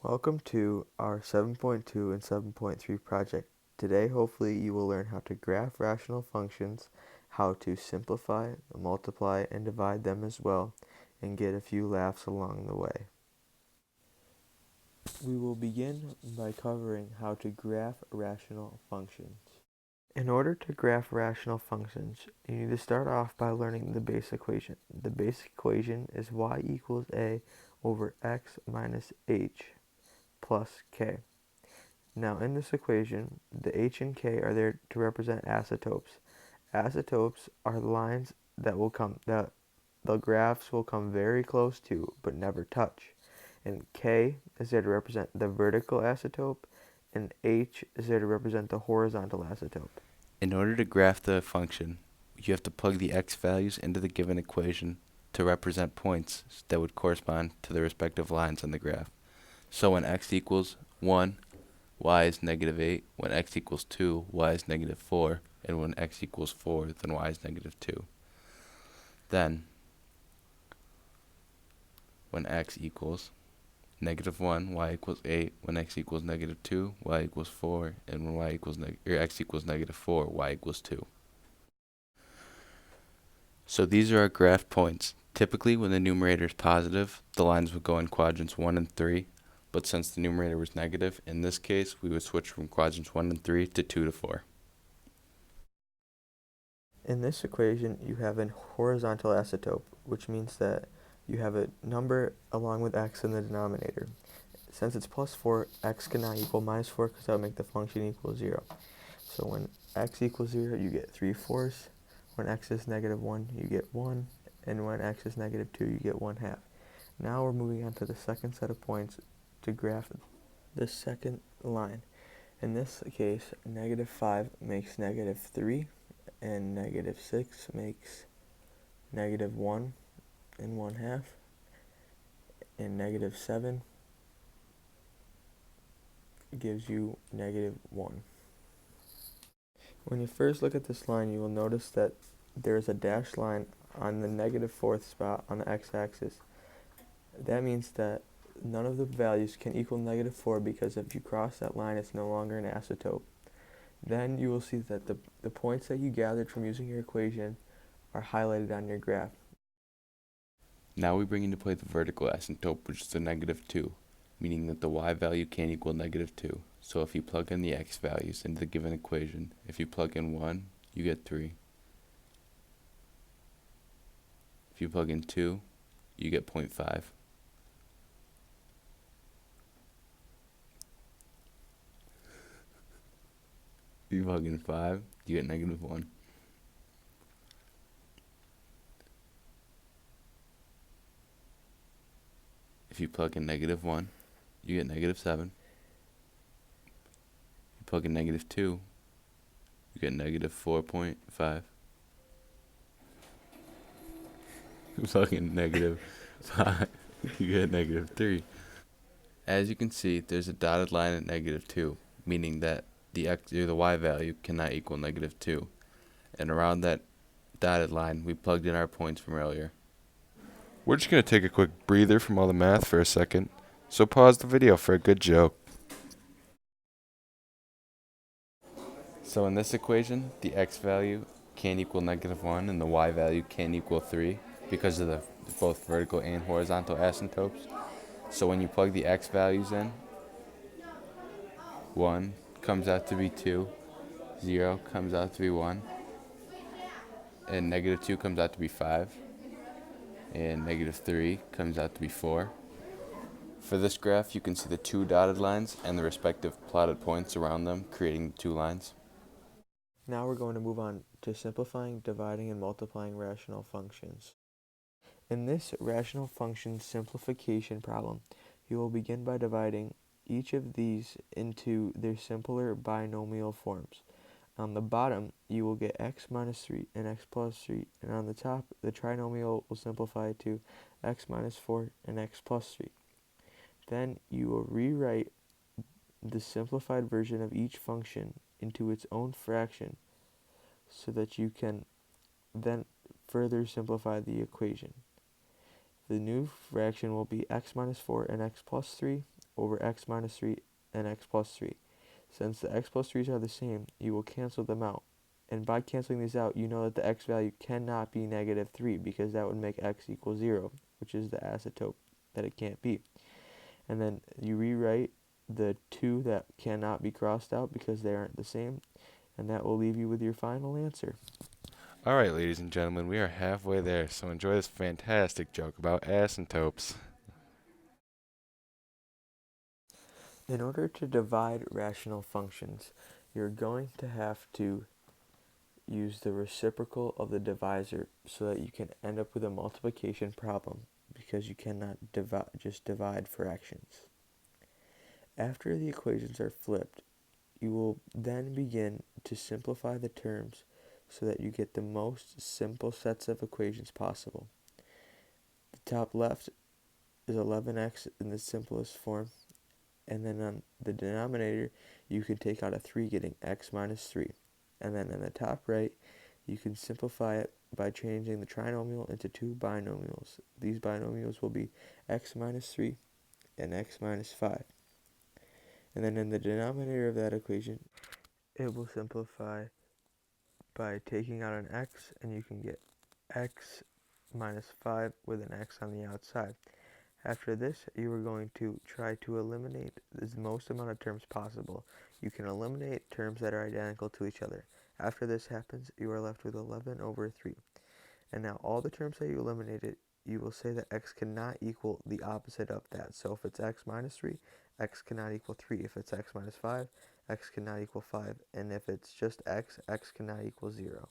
Welcome to our 7.2 and 7.3 project. Today, hopefully, you will learn how to graph rational functions, how to simplify, multiply, and divide them as well, and get a few laughs along the way. We will begin by covering how to graph rational functions. In order to graph rational functions, you need to start off by learning the base equation. The base equation is y equals a over x minus h plus k. Now in this equation, the h and k are there to represent asymptotes. Asymptotes are lines that the graphs will come very close to but never touch. And k is there to represent the vertical asymptote, and h is there to represent the horizontal asymptote. In order to graph the function, you have to plug the x values into the given equation to represent points that would correspond to the respective lines on the graph. So when x equals 1, y is negative 8. When x equals 2, y is negative 4. And when x equals 4, then y is negative 2. Then, when x equals negative 1, y equals 8. When x equals negative 2, y equals 4. And when x equals negative 4, y equals 2. So these are our graph points. Typically, when the numerator is positive, the lines would go in quadrants 1 and 3. But since the numerator was negative, in this case, we would switch from quadrants 1 and 3 to 2 to 4. In this equation, you have a horizontal asymptote, which means that you have a number along with x in the denominator. Since it's plus 4, x cannot equal minus 4 because that would make the function equal 0. So when x equals 0, you get 3/4. When x is negative 1, you get 1. And when x is negative 2, you get 1/2. Now we're moving on to the second set of points to graph the second line. In this case, negative 5 makes negative 3, and negative 6 makes negative 1 and 1/2, and negative 7 gives you negative 1. When you first look at this line, you will notice that there is a dashed line on the negative 4th spot on the x-axis. That means that none of the values can equal negative 4 because if you cross that line, it's no longer an asymptote. Then you will see that the points that you gathered from using your equation are highlighted on your graph. Now we bring into play the vertical asymptote, which is the negative 2, meaning that the y value can't equal negative 2. So if you plug in the x values into the given equation, if you plug in 1, you get 3. If you plug in 2, you get 0.5. If you plug in 5, you get negative 1. If you plug in negative 1, you get negative 7. If you plug in negative 2, you get negative 4.5. If you plug in negative 5, you get negative 3. As you can see, there's a dotted line at negative 2, meaning that the x or the y value cannot equal negative 2. And around that dotted line, we plugged in our points from earlier. We're just going to take a quick breather from all the math for a second, so pause the video for a good joke. So in this equation, the x value can't equal negative 1 and the y value can't equal 3 because of the both vertical and horizontal asymptotes. So when you plug the x values in, 1 comes out to be 2, 0 comes out to be 1, and negative 2 comes out to be 5, and negative 3 comes out to be 4. For this graph, you can see the two dotted lines and the respective plotted points around them, creating the two lines. Now we're going to move on to simplifying, dividing, and multiplying rational functions. In this rational function simplification problem, you will begin by dividing each of these into their simpler binomial forms. On the bottom, you will get x minus 3 and x plus 3, and on the top, the trinomial will simplify to x minus 4 and x plus 3. Then you will rewrite the simplified version of each function into its own fraction so that you can then further simplify the equation. The new fraction will be x minus 4 and x plus 3, over x minus 3 and x plus 3. Since the x plus 3's are the same, you will cancel them out. And by canceling these out, you know that the x value cannot be negative 3 because that would make x equal 0, which is the asymptote that it can't be. And then you rewrite the 2 that cannot be crossed out because they aren't the same, and that will leave you with your final answer. Alright, ladies and gentlemen, we are halfway there, so enjoy this fantastic joke about asymptotes. In order to divide rational functions, you're going to have to use the reciprocal of the divisor so that you can end up with a multiplication problem because you cannot just divide fractions. After the equations are flipped, you will then begin to simplify the terms so that you get the most simple sets of equations possible. The top left is 11x in the simplest form, and then on the denominator you can take out a 3 getting x minus 3. And then in the top right you can simplify it by changing the trinomial into two binomials. These binomials will be x minus 3 and x minus 5. And then in the denominator of that equation, it will simplify by taking out an x, and you can get x minus 5 with an x on the outside. After this, you are going to try to eliminate the most amount of terms possible. You can eliminate terms that are identical to each other. After this happens, you are left with 11 over 3. And now all the terms that you eliminated, you will say that x cannot equal the opposite of that. So if it's x minus 3, x cannot equal 3. If it's x minus 5, x cannot equal 5. And if it's just x, x cannot equal 0.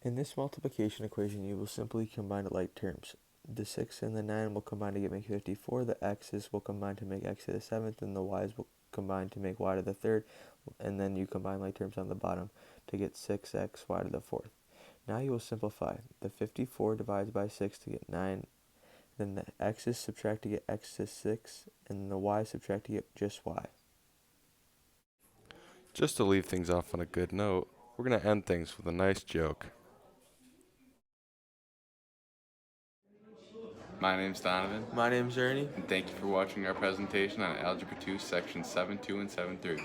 In this multiplication equation, you will simply combine like terms. The 6 and the 9 will combine to make 54. The x's will combine to make x to the 7th, and the y's will combine to make y to the 3rd. And then you combine like terms on the bottom to get 6x y to the 4th. Now you will simplify. The 54 divides by 6 to get 9. Then the x's subtract to get x to 6. And the y subtract to get just y. Just to leave things off on a good note, we're going to end things with a nice joke. My name's Donovan, My name's Ernie. and thank you for watching our presentation on Algebra 2 Sections 7.2 and 7.3.